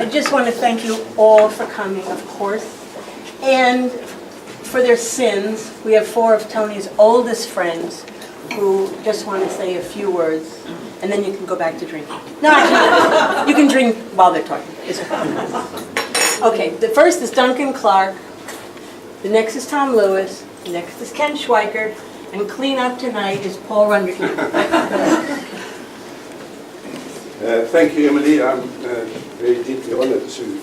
I just want to thank you all for coming, of course, and for their sins. We have 4 of Tony's oldest friends who just want to say a few words, and then you can go back to drinking. No, actually, you can drink while they're talking. Okay, the first is Duncan Clark, the next is Tom Lewis, the next is Ken Schweikert, and clean up tonight is Paul Runderton. Thank you, Emily. I'm very deeply honored to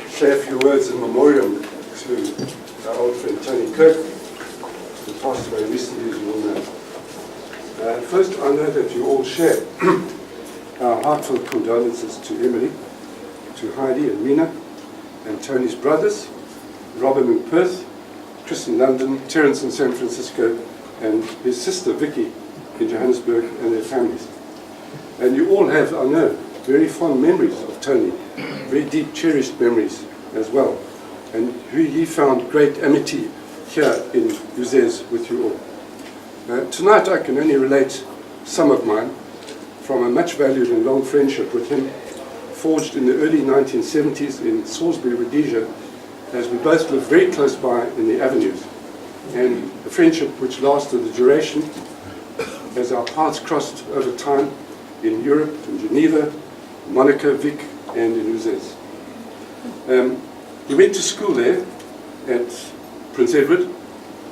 say a few words in memoriam to our old friend Tony Kirk, who passed away recently, as you all know. First, I know that you all share our heartfelt condolences to Emily, to Heidi and Mina, and Tony's brothers, Robin in Perth, Chris in London, Terence in San Francisco, and his sister Vicky in Johannesburg, and their families. And you all have, I know, very fond memories of Tony, very deep, cherished memories as well. And he found great amity here in Uzes with you all. Tonight I can only relate some of mine from a much valued and long friendship with him, forged in the early 1970s in Salisbury, Rhodesia, as we both lived very close by in the avenues. And a friendship which lasted the duration as our paths crossed over time in Europe, in Geneva, Monaco, Vic, and in Uzes. He went to school there at Prince Edward.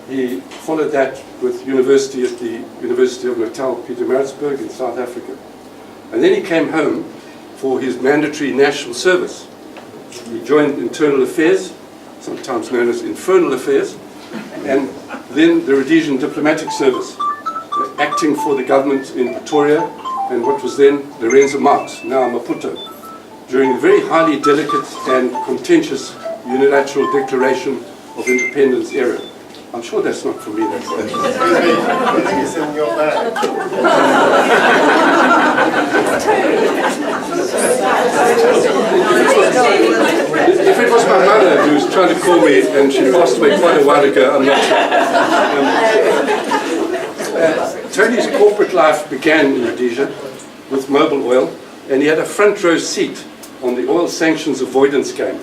He followed that with university at the University of Natal, Pietermaritzburg in South Africa. And then he came home for his mandatory national service. He joined Internal Affairs, sometimes known as Infernal Affairs, and then the Rhodesian Diplomatic Service, acting for the government in Pretoria and what was then Lorenzo Marx, now Maputo, during the very highly delicate and contentious unilateral declaration of independence era. I'm sure that's not for me, that's He's in your bag. If it was my mother who was trying to call me and she passed away quite a while ago, I'm not sure. Tony's corporate life began in Rhodesia with Mobil Oil, and he had a front row seat on the oil sanctions avoidance game.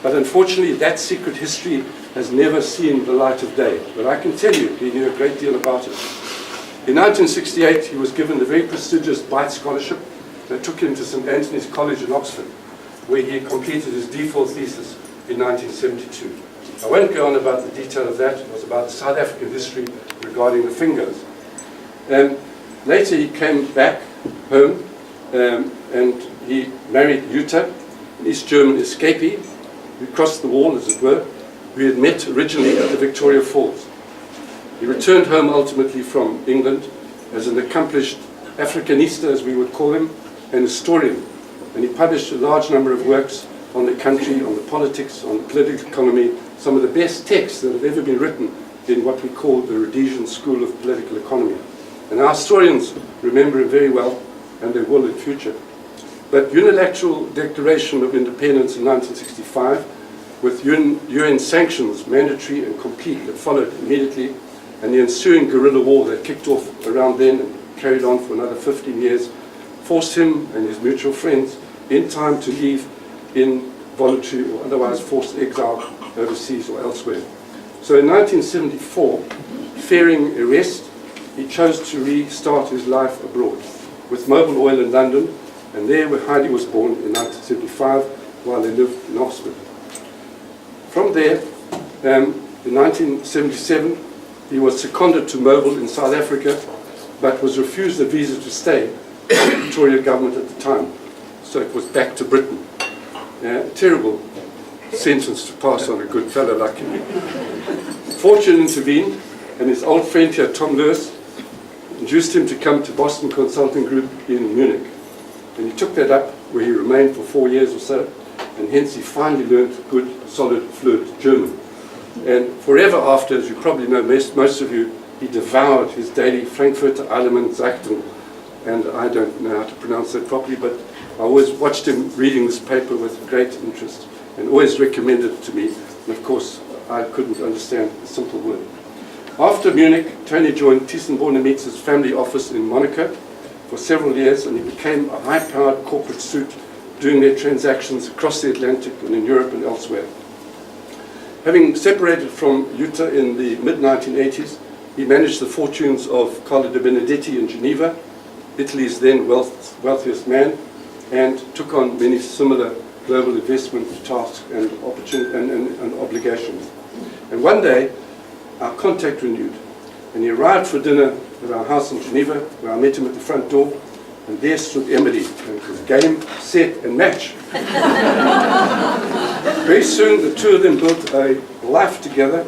But unfortunately, that secret history has never seen the light of day. But I can tell you, he knew a great deal about it. In 1968, he was given the very prestigious Byte Scholarship that took him to St. Antony's College in Oxford, where he completed his D4 thesis in 1972. I won't go on about the detail of that. It was about the South African history regarding the Fingers. Later, he came back home and he married Jutta, an East German escapee, who crossed the wall, as it were, who had met originally at the Victoria Falls. He returned home ultimately from England as an accomplished Africanista, as we would call him, an historian. And he published a large number of works on the country, on the politics, on the political economy, some of the best texts that have ever been written in what we call the Rhodesian School of Political Economy. And our historians remember him very well, and they will in future. But unilateral declaration of independence in 1965, with UN sanctions, mandatory and complete, that followed immediately, and the ensuing guerrilla war that kicked off around then and carried on for another 15 years, forced him and his mutual friends in time to leave in voluntary or otherwise forced exile overseas or elsewhere. So in 1974, fearing arrest, he chose to restart his life abroad with Mobil Oil in London, and there where Heidi was born in 1975 while they lived in Oxford. From there, in 1977, he was seconded to Mobil in South Africa, but was refused a visa to stay by the Victoria government at the time. So it was back to Britain. A terrible sentence to pass on a good fellow like him. Fortune intervened, and his old friend here, Tom Lewis, induced him to come to Boston Consulting Group in Munich. And he took that up, where he remained for 4 years or so, and hence he finally learned good, solid, fluent German. And forever after, as you probably know, most of you, he devoured his daily Frankfurter Allgemeine Zeitung, and I don't know how to pronounce that properly, but I always watched him reading this paper with great interest, and always recommended it to me, and of course, I couldn't understand a simple word. After Munich, Tony joined Thyssen-Bornemisza's family office in Monaco for several years, and he became a high-powered corporate suit doing their transactions across the Atlantic and in Europe and elsewhere. Having separated from Jutta in the mid-1980s, he managed the fortunes of Carlo de Benedetti in Geneva, Italy's then wealthiest man, and took on many similar global investment tasks and obligations. And one day, our contact renewed, and he arrived for dinner at our house in Geneva, where I met him at the front door, and there stood Emily, and it was game, set, and match. Very soon, the two of them built a life together,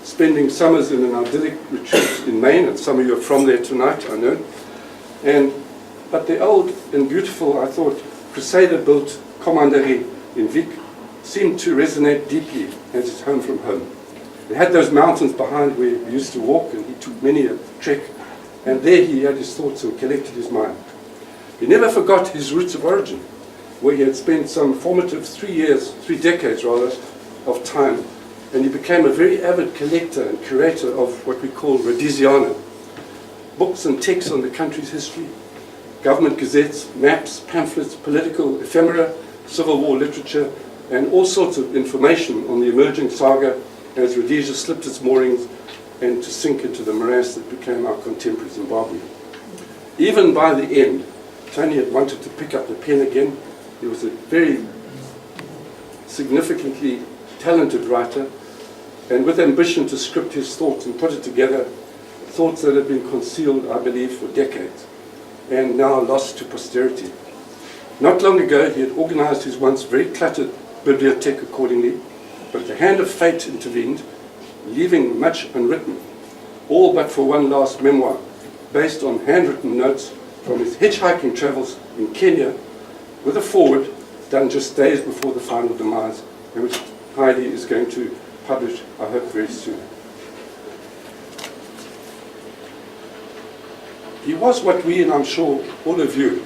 spending summers in an idyllic retreat in Maine, and some of you are from there tonight, I know. But the old and beautiful, I thought, Crusader-built commanderie in Vic seemed to resonate deeply as his home from home. It had those mountains behind where we used to walk, and he took many a trek, and there he had his thoughts and collected his mind. He never forgot his roots of origin, where he had spent some formative 3 decades of time, and he became a very avid collector and curator of what we call Rhodesiana, books and texts on the country's history, government gazettes, maps, pamphlets, political ephemera, Civil War literature, and all sorts of information on the emerging saga as Rhodesia slipped its moorings and to sink into the morass that became our contemporary Zimbabwe. Even by the end, Tony had wanted to pick up the pen again. He was a very significantly talented writer, and with ambition to script his thoughts and put it together, thoughts that had been concealed, I believe, for decades, and now lost to posterity. Not long ago, he had organized his once very cluttered bibliothèque accordingly, but the hand of fate intervened, leaving much unwritten, all but for one last memoir, based on handwritten notes from his hitchhiking travels in Kenya, with a foreword done just days before the final demise, and which Heidi is going to publish, I hope, very soon. He was what we, and I'm sure all of you,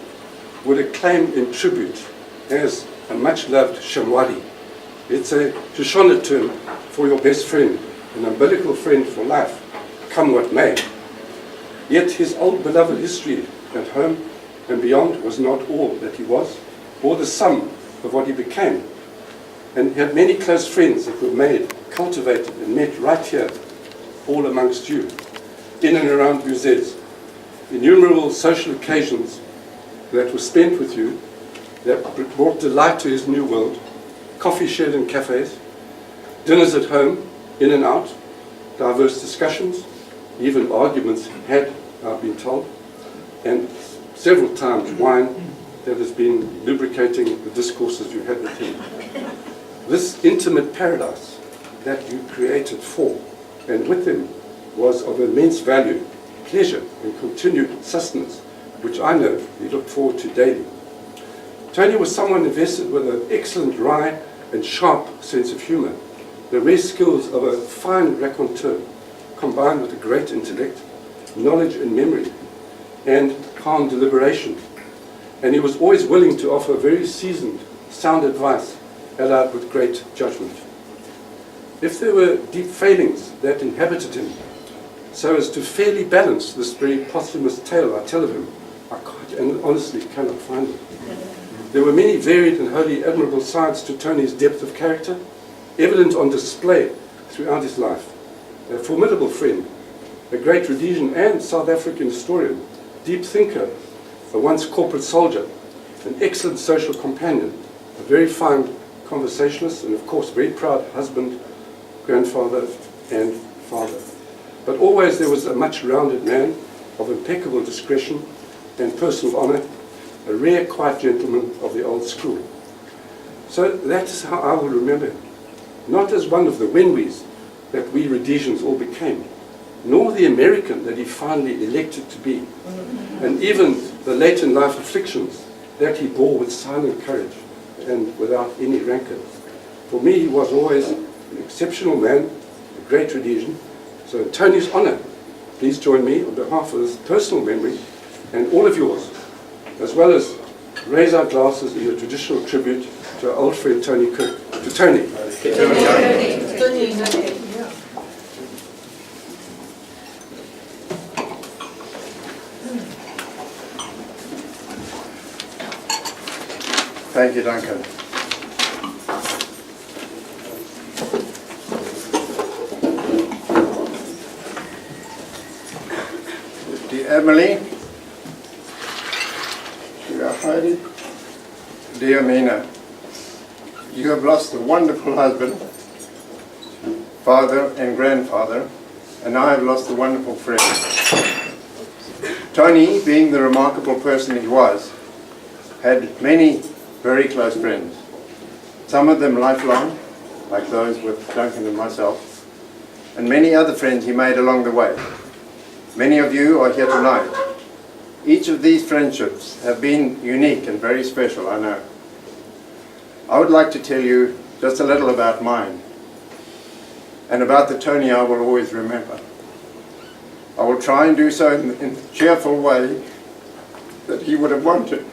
would acclaim in tribute as a much-loved Shamwari. It's a Shoshone term for your best friend, an umbilical friend for life, come what may. Yet his old beloved history at home and beyond was not all that he was, or the sum of what he became. And he had many close friends that were made, cultivated, and met right here, all amongst you, in and around Uzes. Innumerable social occasions that were spent with you, that brought delight to his new world, coffee shared in cafes, dinners at home, in and out, diverse discussions, even arguments had, I've been told, and several times wine that has been lubricating the discourses you had with him. This intimate paradise that you created for and with him was of immense value, pleasure, and continued sustenance, which I know he looked forward to daily. Tony was someone invested with an excellent wry and sharp sense of humor, the rare skills of a fine raconteur, combined with a great intellect, knowledge and memory, and calm deliberation. And he was always willing to offer very seasoned, sound advice, allied with great judgment. If there were deep failings that inhabited him, so as to fairly balance this very posthumous tale I tell of him, I quite and honestly cannot find it. There were many varied and wholly admirable sides to Tony's depth of character, evident on display throughout his life. A formidable friend, a great Rhodesian and South African historian, deep thinker, a once corporate soldier, an excellent social companion, a very fine conversationalist, and of course very proud husband, grandfather, and father. But always there was a much-rounded man of impeccable discretion and personal honor, a rare, quiet gentleman of the old school. So that is how I will remember him. Not as one of the Wenwes that we Rhodesians all became, nor the American that he finally elected to be, and even the late-in-life afflictions that he bore with silent courage and without any rancor. For me, he was always an exceptional man, a great Rhodesian. So in Tony's honor, please join me on behalf of this personal memory and all of yours, as well as raise our glasses in a traditional tribute to our old friend Tony Cook. To Tony. Thank you, Duncan. Dear Emily, dear Heidi, dear Mina, you have lost a wonderful husband, father and grandfather, and I have lost a wonderful friend. Tony, being the remarkable person he was, had many very close friends, some of them lifelong, like those with Duncan and myself, and many other friends he made along the way. Many of you are here tonight. Each of these friendships have been unique and very special, I know. I would like to tell you just a little about mine, and about the Tony I will always remember. I will try and do so in the cheerful way that he would have wanted.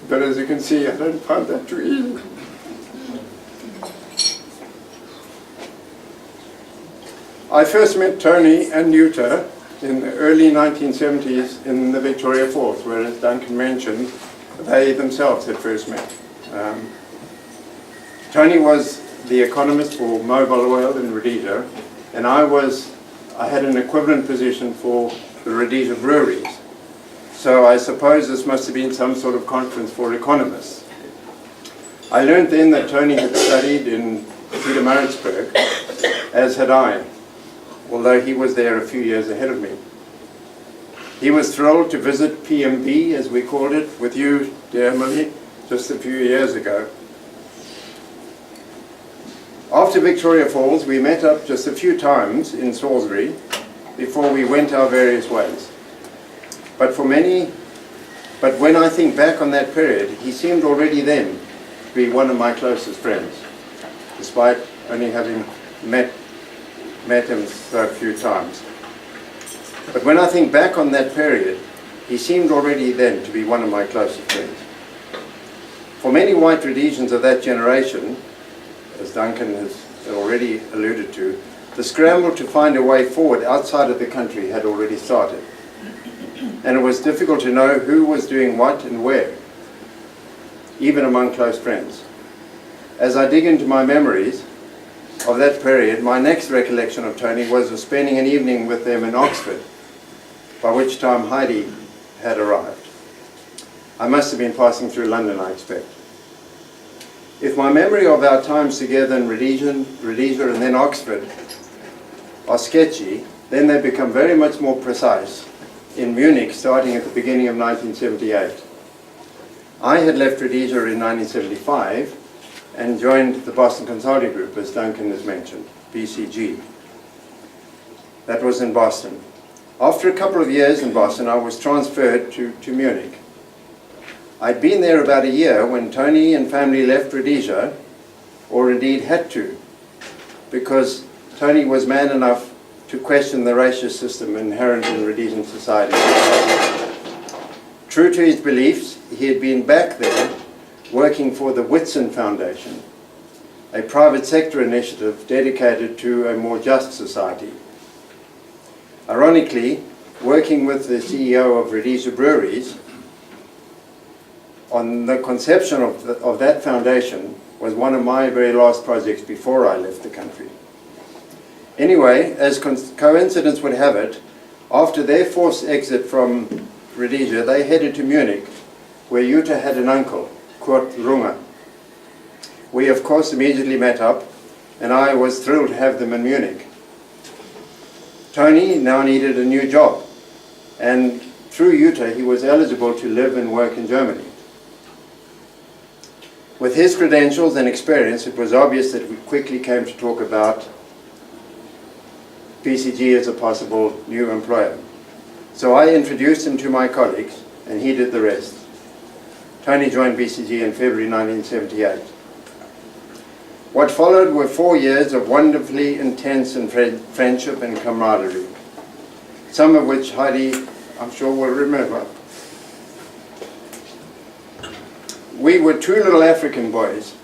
But as you can see, I don't find that too easy. I first met Tony and Yuta in the early 1970s in the Victoria Falls, where, as Duncan mentioned, they themselves had first met. Tony was the economist for Mobil Oil in Rhodesia, and I had an equivalent position for the Rhodesia breweries. So I suppose this must have been some sort of conference for economists. I learned then that Tony had studied in Pietermaritzburg, as had I, although he was there a few years ahead of me. He was thrilled to visit PMB, as we called it, with you, dear Emily, just a few years ago. After Victoria Falls, we met up just a few times in Salisbury before we went our various ways. But when I think back on that period, he seemed already then to be one of my closest friends, despite only having met him so few times. But when I think back on that period, he seemed already then to be one of my closest friends. For many white Rhodesians of that generation, as Duncan has already alluded to, the scramble to find a way forward outside of the country had already started. And it was difficult to know who was doing what and where, even among close friends. As I dig into my memories of that period, my next recollection of Tony was of spending an evening with them in Oxford, by which time Heidi had arrived. I must have been passing through London, I expect. If my memory of our times together in Rhodesia and then Oxford are sketchy, then they become very much more precise in Munich starting at the beginning of 1978. I had left Rhodesia in 1975 and joined the Boston Consulting Group, as Duncan has mentioned, BCG. That was in Boston. After a couple of years in Boston, I was transferred to Munich. I'd been there about a year when Tony and family left Rhodesia, or indeed had to, because Tony was man enough to question the racist system inherent in Rhodesian society. True to his beliefs, he had been back there working for the Whitson Foundation, a private sector initiative dedicated to a more just society. Ironically, working with the CEO of Rhodesia Breweries on the conception of that foundation was one of my very last projects before I left the country. Anyway, as coincidence would have it, after their forced exit from Rhodesia, they headed to Munich, where Yuta had an uncle, Kurt Runge. We of course immediately met up, and I was thrilled to have them in Munich. Tony now needed a new job, and through Yuta he was eligible to live and work in Germany. With his credentials and experience, it was obvious that we quickly came to talk about BCG as a possible new employer. So I introduced him to my colleagues, and he did the rest. Tony joined BCG in February 1978. What followed were 4 years of wonderfully intense friendship and camaraderie, some of which Heidi, I'm sure, will remember. We were two little African boys,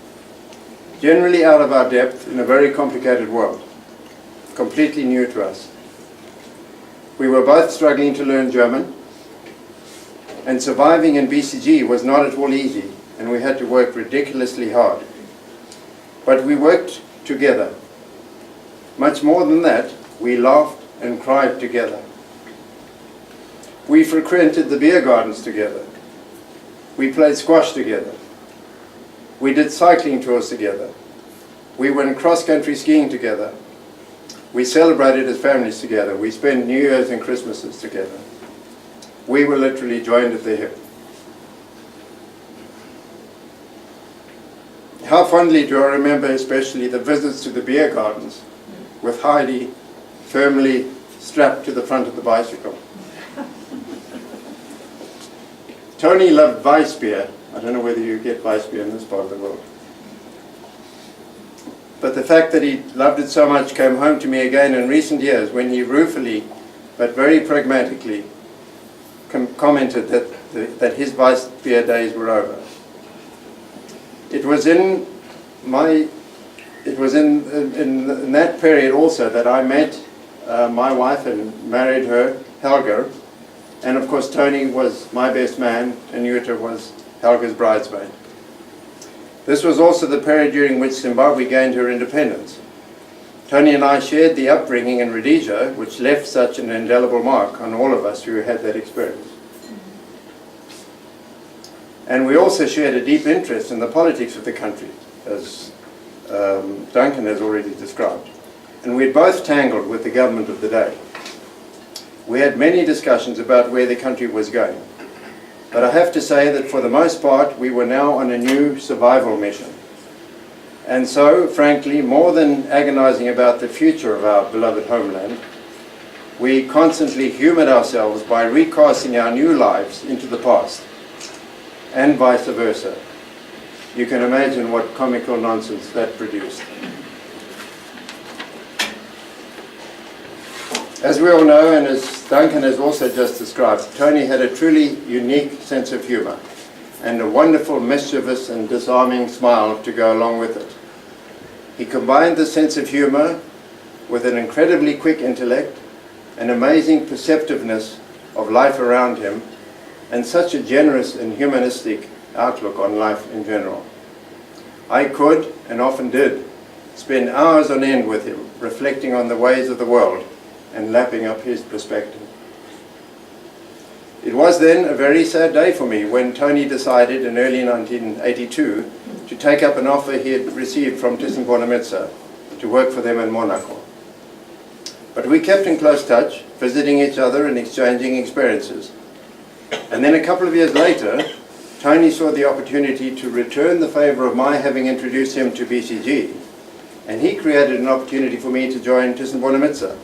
generally out of our depth in a very complicated world, completely new to us. We were both struggling to learn German, and surviving in BCG was not at all easy and we had to work ridiculously hard. But we worked together. Much more than that, we laughed and cried together. We frequented the beer gardens together. We played squash together. We did cycling tours together. We went cross-country skiing together. We celebrated as families together. We spent New Year's and Christmases together. We were literally joined at the hip. How fondly do I remember especially the visits to the beer gardens with Heidi firmly strapped to the front of the bicycle. Tony loved Weiss beer. I don't know whether you get Weiss beer in this part of the world. But the fact that he loved it so much came home to me again in recent years when he ruefully, but very pragmatically, commented that his Weiss beer days were over. It was in that period also that I met my wife and married her, Helga, and of course Tony was my best man and Jutta was Helga's bridesmaid. This was also the period during which Zimbabwe gained her independence. Tony and I shared the upbringing in Rhodesia, which left such an indelible mark on all of us who had that experience. And we also shared a deep interest in the politics of the country, as Duncan has already described. And we both tangled with the government of the day. We had many discussions about where the country was going. But I have to say that for the most part, we were now on a new survival mission. And so, frankly, more than agonizing about the future of our beloved homeland, we constantly humored ourselves by recasting our new lives into the past, and vice versa. You can imagine what comical nonsense that produced. As we all know, and as Duncan has also just described, Tony had a truly unique sense of humor and a wonderful, mischievous and disarming smile to go along with it. He combined the sense of humor with an incredibly quick intellect, an amazing perceptiveness of life around him, and such a generous and humanistic outlook on life in general. I could, and often did, spend hours on end with him, reflecting on the ways of the world and lapping up his perspective. It was then a very sad day for me when Tony decided in early 1982 to take up an offer he had received from Thyssen-Bornemisza to work for them in Monaco. But we kept in close touch, visiting each other and exchanging experiences. And then a couple of years later, Tony saw the opportunity to return the favor of my having introduced him to BCG, and he created an opportunity for me to join Thyssen-Bornemisza.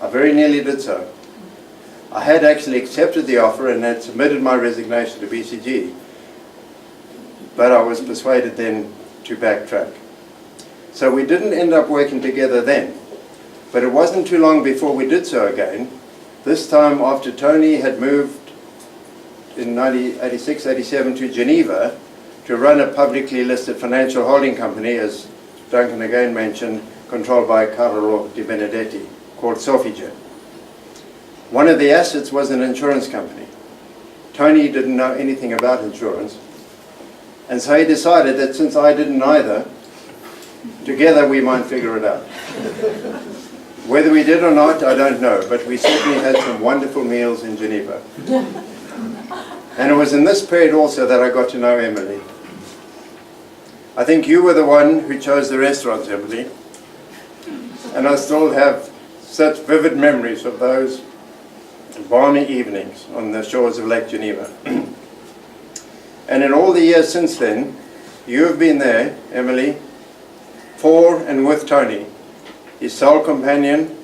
I very nearly did so. I had actually accepted the offer and had submitted my resignation to BCG, but I was persuaded then to backtrack. So we didn't end up working together then, but it wasn't too long before we did so again, this time after Tony had moved in 1986-87 to Geneva to run a publicly listed financial holding company, as Duncan again mentioned, controlled by Carlo Di Benedetti, called Sofigen. One of the assets was an insurance company. Tony didn't know anything about insurance, and so he decided that since I didn't either, together we might figure it out. Whether we did or not, I don't know, but we certainly had some wonderful meals in Geneva. And it was in this period also that I got to know Emily. I think you were the one who chose the restaurants, Emily, and I still have such vivid memories of those balmy evenings on the shores of Lake Geneva. And in all the years since then, you have been there, Emily, for and with Tony, his sole companion,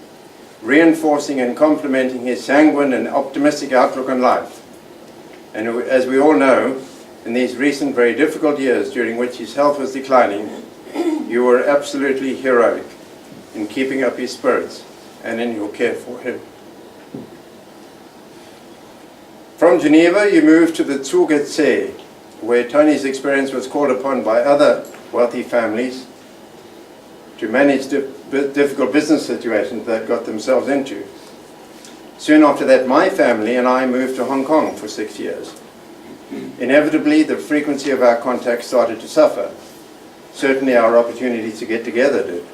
reinforcing and complementing his sanguine and optimistic outlook on life. And as we all know, in these recent very difficult years during which his health was declining, you were absolutely heroic in keeping up his spirits and in your care for him. From Geneva, you moved to the Zugedsee, where Tony's experience was called upon by other wealthy families to manage difficult business situations that got themselves into. Soon after that, my family and I moved to Hong Kong for 6 years. Inevitably, the frequency of our contacts started to suffer. Certainly our opportunities to get together did.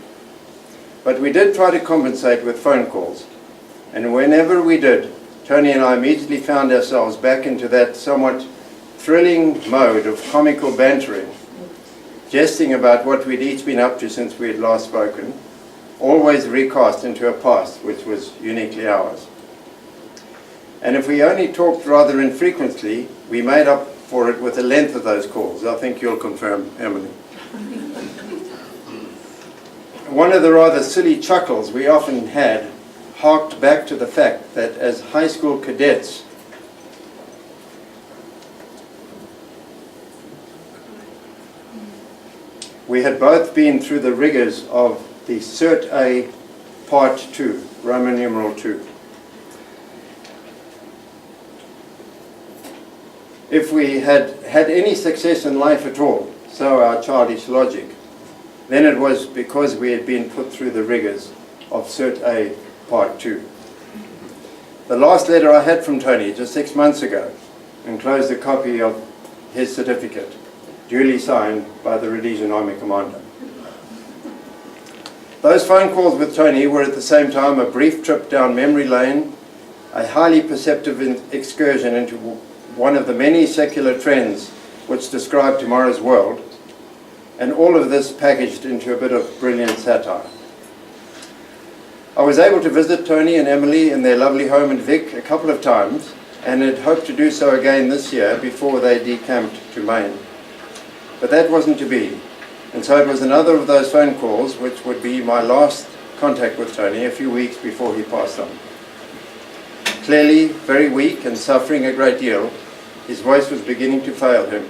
But we did try to compensate with phone calls. And whenever we did, Tony and I immediately found ourselves back into that somewhat thrilling mode of comical bantering, jesting about what we'd each been up to since we had last spoken, always recast into a past which was uniquely ours. And if we only talked rather infrequently, we made up for it with the length of those calls. I think you'll confirm, Emily. One of the rather silly chuckles we often had harked back to the fact that as high school cadets, we had both been through the rigors of the Cert A Part 2, Roman numeral 2. If we had had any success in life at all, so our childish logic, then it was because we had been put through the rigors of Cert A Part 2. The last letter I had from Tony just 6 months ago enclosed a copy of his certificate, duly signed by the Rhodesian Army Commander. Those phone calls with Tony were at the same time a brief trip down memory lane, a highly perceptive excursion into one of the many secular trends which describe tomorrow's world, and all of this packaged into a bit of brilliant satire. I was able to visit Tony and Emily in their lovely home in Vic a couple of times, and had hoped to do so again this year before they decamped to Maine. But that wasn't to be, and so it was another of those phone calls which would be my last contact with Tony a few weeks before he passed on. Clearly very weak and suffering a great deal, his voice was beginning to fail him.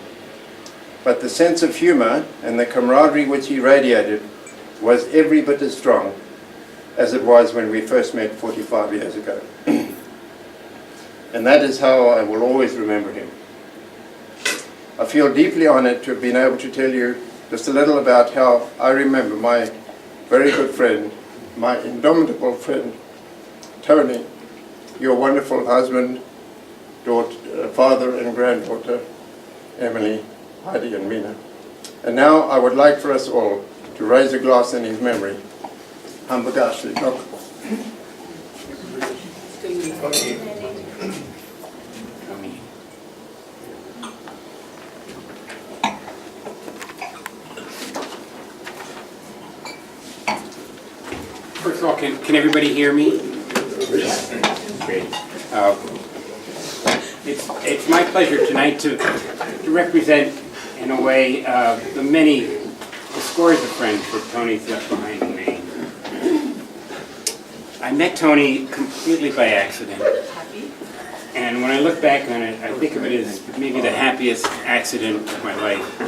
But the sense of humour and the camaraderie which he radiated was every bit as strong as it was when we first met 45 years ago. And that is how I will always remember him. I feel deeply honoured to have been able to tell you just a little about how I remember my very good friend, my indomitable friend, Tony, your wonderful husband, daughter, father and granddaughter, Emily, Heidi and Mina. And now I would like for us all to raise a glass in his memory. Hambagashi. First of all, can everybody hear me? Great. It's my pleasure tonight to represent, in a way, the scores of friends that Tony's left behind in Maine. I met Tony completely by accident. And when I look back on it, I think of it as maybe the happiest accident of my life.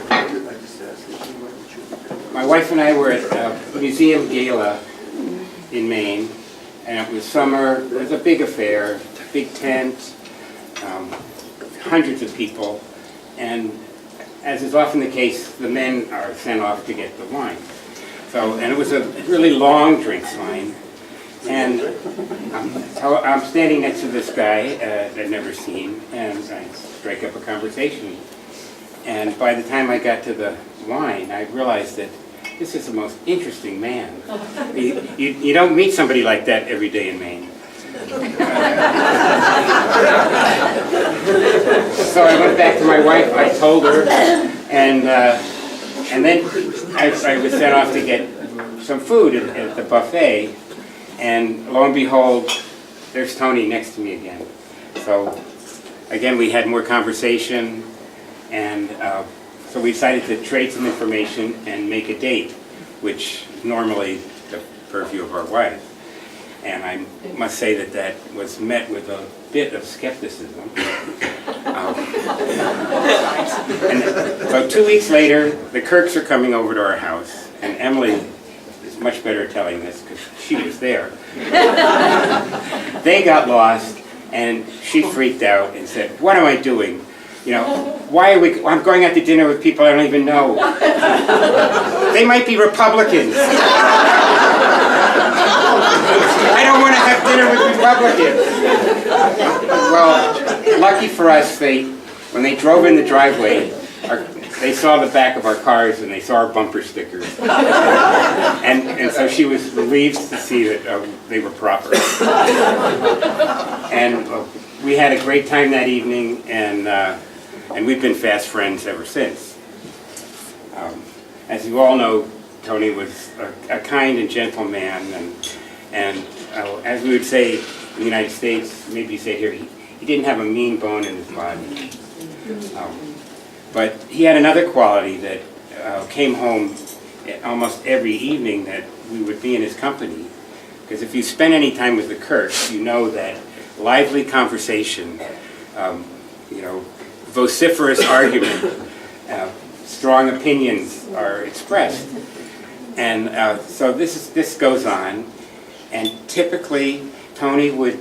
My wife and I were at a museum gala in Maine, and it was summer. It was a big affair, big tent, hundreds of people, and as is often the case, the men are sent off to get the wine. And it was a really long drinks line, and so I'm standing next to this guy that I'd never seen, and I strike up a conversation. And by the time I got to the wine, I realized that this is the most interesting man. You don't meet somebody like that every day in Maine. So I went back to my wife, I told her, and then I was sent off to get some food at the buffet, and lo and behold, there's Tony next to me again. So again, we had more conversation, and so we decided to trade some information and make a date, which is normally the purview of our wives. And I must say that that was met with a bit of skepticism. And so 2 weeks later, the Kirks are coming over to our house, and Emily is much better at telling this because she was there. They got lost, and she freaked out and said, "What am I doing? You know, I'm going out to dinner with people I don't even know. They might be Republicans. I don't want to have dinner with Republicans." Well, lucky for us, they when they drove in the driveway, they saw the back of our cars and they saw our bumper stickers. And so she was relieved to see that they were proper. And we had a great time that evening, and we've been fast friends ever since. As you all know, Tony was a kind and gentle man, and as we would say in the United States, maybe you say here, he didn't have a mean bone in his body. But he had another quality that came home almost every evening, that we would be in his company. Because if you spend any time with the Kirks, you know that lively conversation, vociferous argument, strong opinions are expressed. And so this goes on, and typically Tony would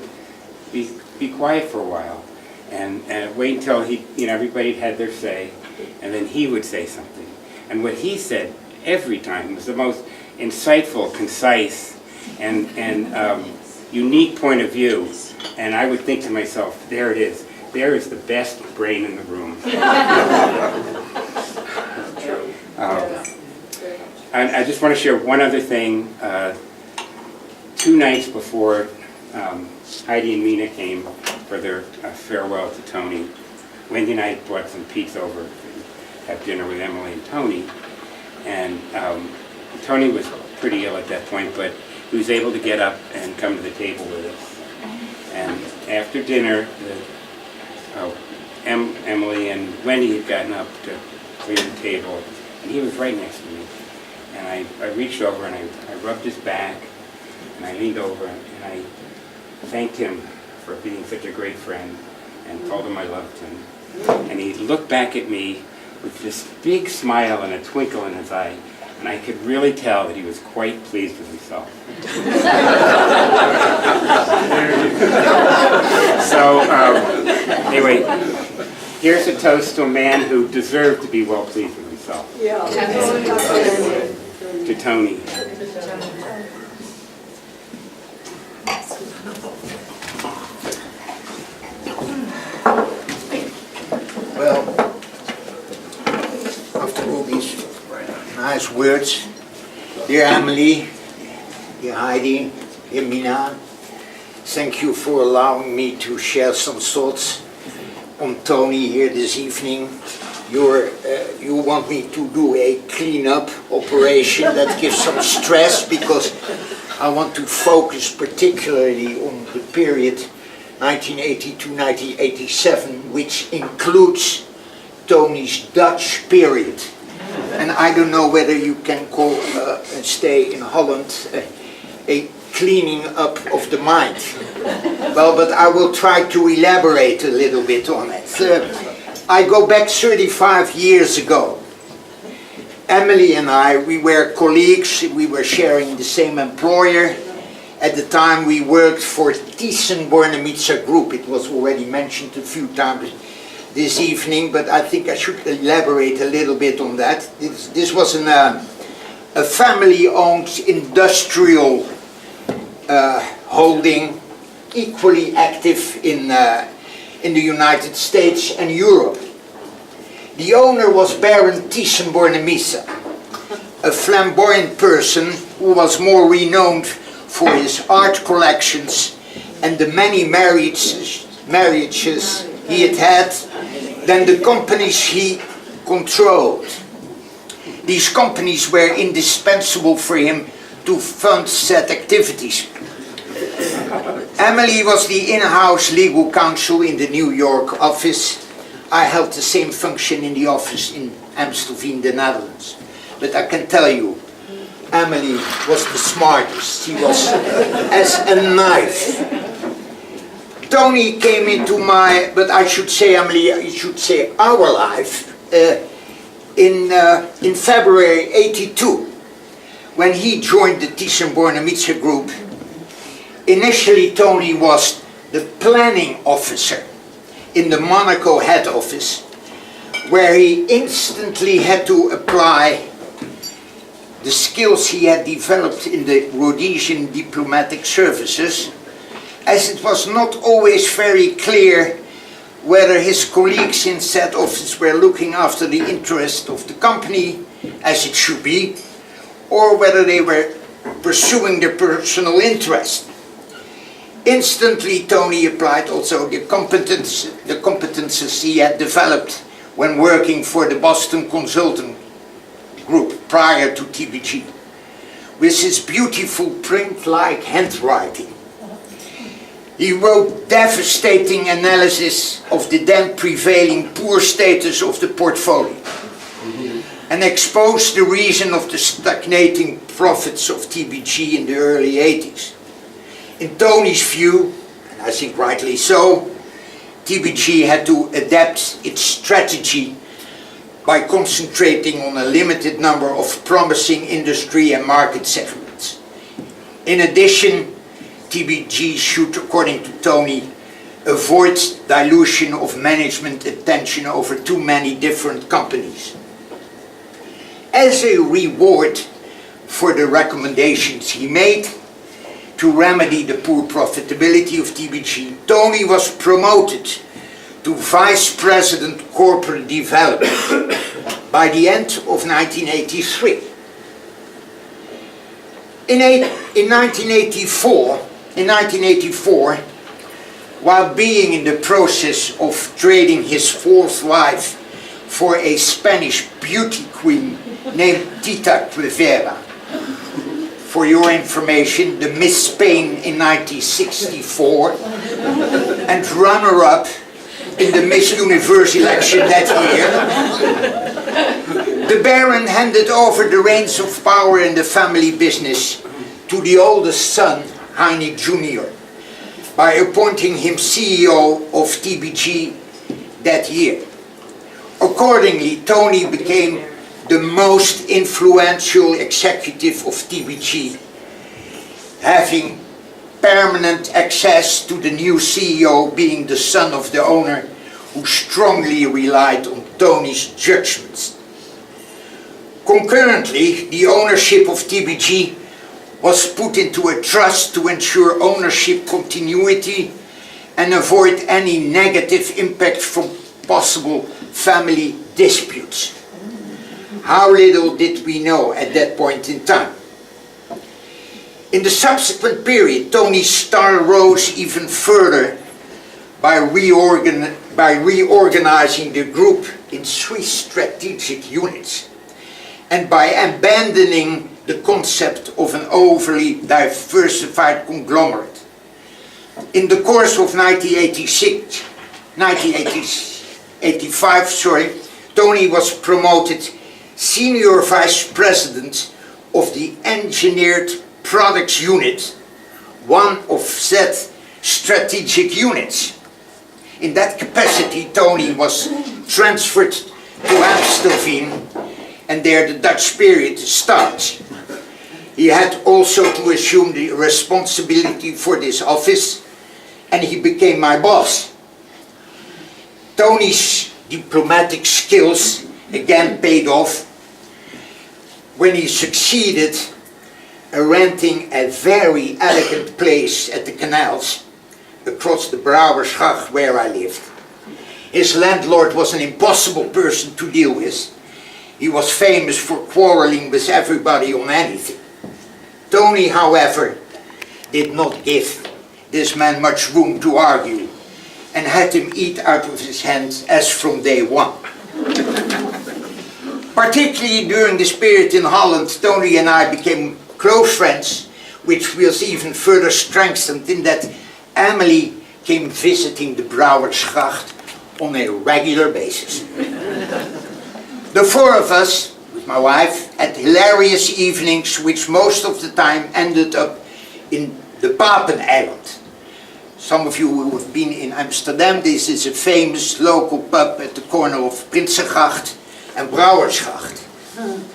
be quiet for a while and wait until everybody had their say, and then he would say something. And what he said every time was the most insightful, concise, and unique point of view. And I would think to myself, there it is. There is the best brain in the room. I just want to share one other thing. 2 nights before Heidi and Mina came for their farewell to Tony, Wendy and I brought some pizza over to have dinner with Emily and Tony. And Tony was pretty ill at that point, but he was able to get up and come to the table with us. And after dinner, Emily and Wendy had gotten up to clear the table, and he was right next to me. And I reached over and I rubbed his back, and I leaned over and I thanked him for being such a great friend and told him I loved him. And he looked back at me with this big smile and a twinkle in his eye, and I could really tell that he was quite pleased with himself. So, anyway, here's a toast to a man who deserved to be well pleased with himself. Yeah. To Tony. Well, after all these nice words, dear Emily, dear Heidi, dear Mina, thank you for allowing me to share some thoughts on Tony here this evening. You want me to do a clean-up operation that gives some stress, because I want to focus particularly on the period 1980 to 1987, which includes Tony's Dutch period. And I don't know whether you can call and stay in Holland a cleaning up of the mind. Well, but I will try to elaborate a little bit on it. I go back 35 years ago. Emily and I, we were colleagues, we were sharing the same employer. At the time we worked for Thyssen-Bornemisza Group. It was already mentioned a few times this evening, but I think I should elaborate a little bit on that. This was a family-owned industrial holding, equally active in the United States and Europe. The owner was Baron Thyssen-Bornemisza, a flamboyant person who was more renowned for his art collections and the many marriages he had than the companies he controlled. These companies were indispensable for him to fund said activities. Emily was the in-house legal counsel in the New York office. I held the same function in the office in Amstelveen, the Netherlands. But I can tell you, Emily was the smartest. She was as a knife. Tony came into my, but I should say, Emily, you should say our life, in February '82, when he joined the Thyssen-Bornemisza Group. Initially, Tony was the planning officer in the Monaco head office, where he instantly had to apply the skills he had developed in the Rhodesian diplomatic services, as it was not always very clear whether his colleagues in said office were looking after the interest of the company, as it should be, or whether they were pursuing their personal interest. Instantly, Tony applied also the competences he had developed when working for the Boston Consulting Group prior to TBG. With his beautiful print-like handwriting, he wrote devastating analysis of the then prevailing poor status of the portfolio and exposed the reason of the stagnating profits of TBG in the early 80s. In Tony's view, and I think rightly so, TBG had to adapt its strategy by concentrating on a limited number of promising industry and market segments. In addition, TBG should, according to Tony, avoid dilution of management attention over too many different companies. As a reward for the recommendations he made to remedy the poor profitability of TBG, Tony was promoted to Vice President Corporate Development by the end of 1983. In 1984, while being in the process of trading his fourth wife for a Spanish beauty queen named Tita Rivera, for your information, the Miss Spain in 1964 and runner-up in the Miss Universe election that year, the Baron handed over the reins of power in the family business to the oldest son, Heine Jr., by appointing him CEO of TBG that year. Accordingly, Tony became the most influential executive of TBG, having permanent access to the new CEO being the son of the owner, who strongly relied on Tony's judgments. Concurrently, the ownership of TBG was put into a trust to ensure ownership continuity and avoid any negative impact from possible family disputes. How little did we know at that point in time. In the subsequent period, Tony's star rose even further by reorganizing the group in 3 strategic units and by abandoning the concept of an overly diversified conglomerate. In the course of 1985, Tony was promoted Senior Vice President of the Engineered Products Unit, one of said strategic units. In that capacity, Tony was transferred to Amstelveen, and there the Dutch period starts. He had also to assume the responsibility for this office, and he became my boss. Tony's diplomatic skills again paid off when he succeeded renting a very elegant place at the canals across the Brouwersgracht where I lived. His landlord was an impossible person to deal with. He was famous for quarreling with everybody on anything. Tony, however, did not give this man much room to argue and had him eat out of his hands as from day one. Particularly during this period in Holland, Tony and I became close friends, which was even further strengthened in that Emily came visiting the Brouwersgracht on a regular basis. The 4 of us, with my wife, had hilarious evenings which most of the time ended up in the Papeneiland. Some of you who have been in Amsterdam, this is a famous local pub at the corner of Prinsengracht and Brouwersgracht.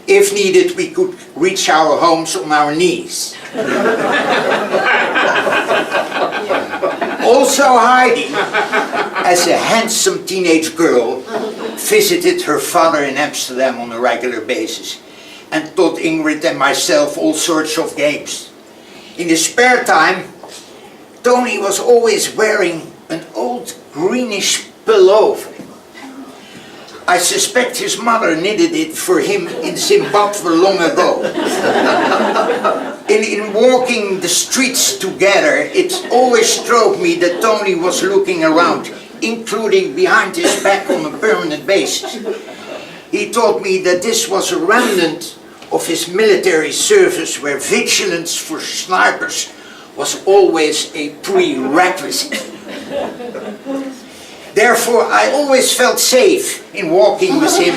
If needed, we could reach our homes on our knees. Also Heidi, as a handsome teenage girl, visited her father in Amsterdam on a regular basis and taught Ingrid and myself all sorts of games. In his spare time, Tony was always wearing an old greenish pullover. I suspect his mother knitted it for him in Zimbabwe long ago. In walking the streets together, it always struck me that Tony was looking around, including behind his back on a permanent basis. He told me that this was a remnant of his military service, where vigilance for snipers was always a prerequisite. Therefore, I always felt safe in walking with him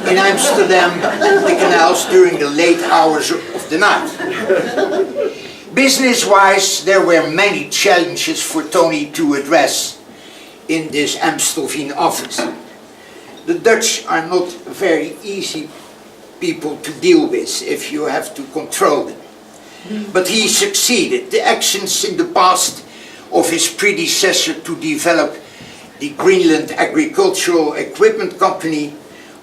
in Amsterdam, the canals during the late hours of the night. Business-wise, there were many challenges for Tony to address in this Amstelveen office. The Dutch are not very easy people to deal with if you have to control them. But he succeeded. The actions in the past of his predecessor to develop the Greenland Agricultural Equipment Company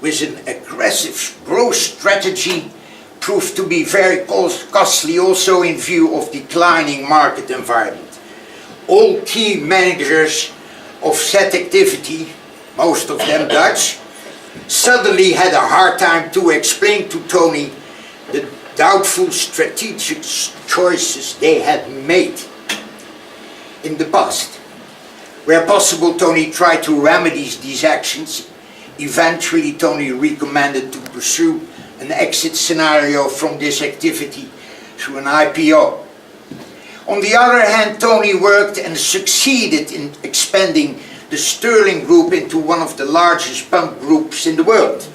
with an aggressive growth strategy proved to be very costly also in view of declining market environment. All key managers of that activity, most of them Dutch, suddenly had a hard time to explain to Tony the doubtful strategic choices they had made in the past. Where possible, Tony tried to remedy these actions. Eventually, Tony recommended to pursue an exit scenario from this activity through an IPO. On the other hand, Tony worked and succeeded in expanding the Sterling Group into one of the largest pump groups in the world.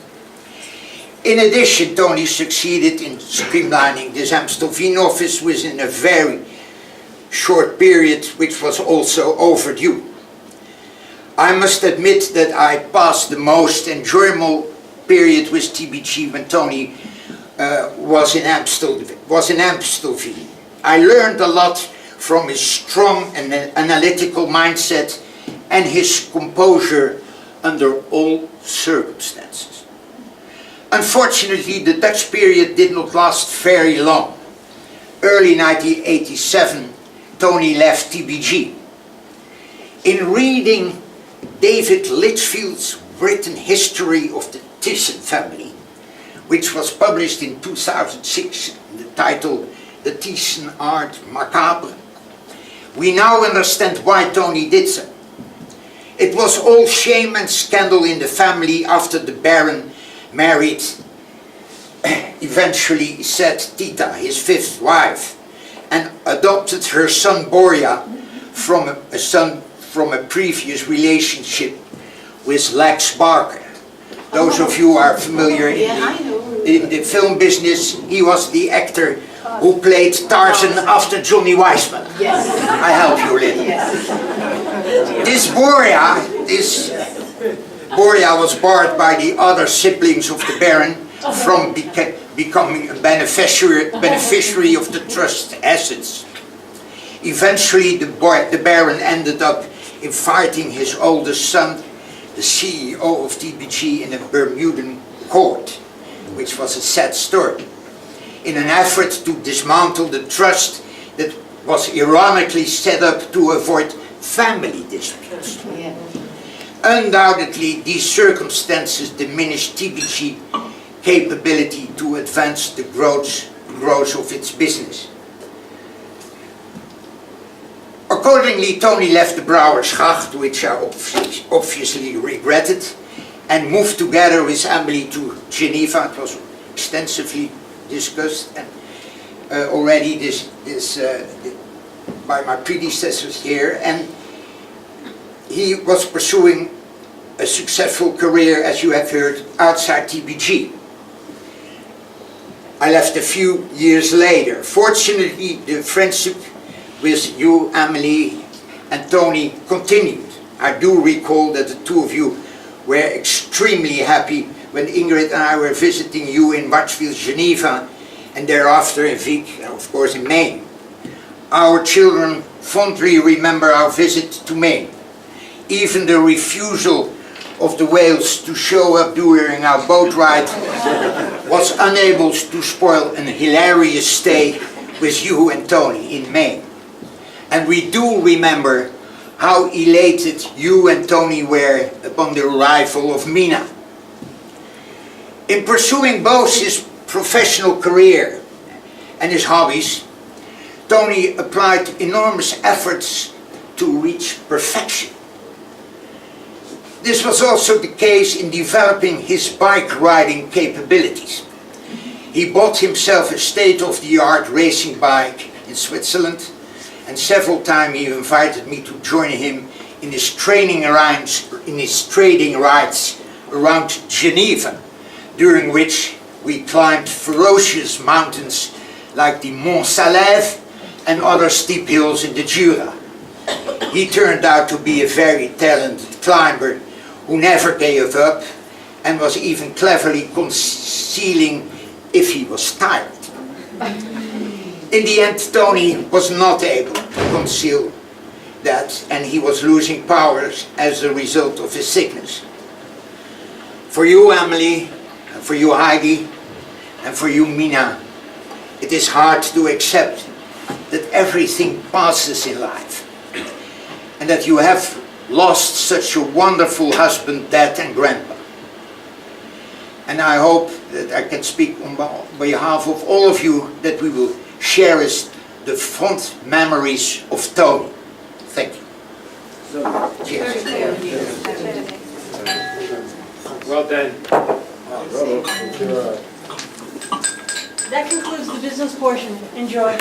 In addition, Tony succeeded in streamlining this Amstelveen office within a very short period, which was also overdue. I must admit that I passed the most enjoyable period with TBG when Tony was in Amstelveen. I learned a lot from his strong and analytical mindset and his composure under all circumstances. Unfortunately, the Dutch period did not last very long. Early 1987, Tony left TBG. In reading David Litchfield's written history of the Thyssen family, which was published in 2006, the title The Thyssen Art Macabre, we now understand why Tony did so. It was all shame and scandal in the family after the Baron married, eventually said Tita, his fifth wife, and adopted her son Borja from a previous relationship with Lex Barker. Those of you who are familiar in the film business, he was the actor who played Tarzan after Johnny Weissman. Yes. I help you, Lynn. This Borja was barred by the other siblings of the Baron from becoming a beneficiary of the trust assets. Eventually, the Baron ended up inviting his oldest son, the CEO of TBG, in a Bermudan court, which was a sad story, in an effort to dismantle the trust that was ironically set up to avoid family disputes. Yeah. Undoubtedly, these circumstances diminished TBG capability to advance the growth of its business. Accordingly, Tony left the Brouwersgracht, which I obviously regretted, and moved together with Emily to Geneva. It was extensively discussed and already by my predecessors here, and he was pursuing a successful career, as you have heard, outside TBG. I left a few years later. Fortunately, the friendship with you, Emily, and Tony continued. I do recall that the two of you were extremely happy when Ingrid and I were visiting you in Watchfield, Geneva, and thereafter in Vic, and of course in Maine. Our children fondly remember our visit to Maine. Even the refusal of the whales to show up during our boat ride was unable to spoil an hilarious stay with you and Tony in Maine. And we do remember how elated you and Tony were upon the arrival of Mina. In pursuing both his professional career and his hobbies, Tony applied enormous efforts to reach perfection. This was also the case in developing his bike riding capabilities. He bought himself a state-of-the-art racing bike in Switzerland, and several times he invited me to join him in his trading rides around Geneva, during which we climbed ferocious mountains like the Mont Salève and other steep hills in the Jura. He turned out to be a very talented climber who never gave up and was even cleverly concealing if he was tired. In the end, Tony was not able to conceal that, and he was losing powers as a result of his sickness. For you, Emily, and for you, Heidi, and for you, Mina, it is hard to accept that everything passes in life, and that you have lost such a wonderful husband, dad, and grandpa. And I hope that I can speak on behalf of all of you that we will cherish the fond memories of Tony. Thank you. Cheers. Well done. That concludes the business portion. Enjoy.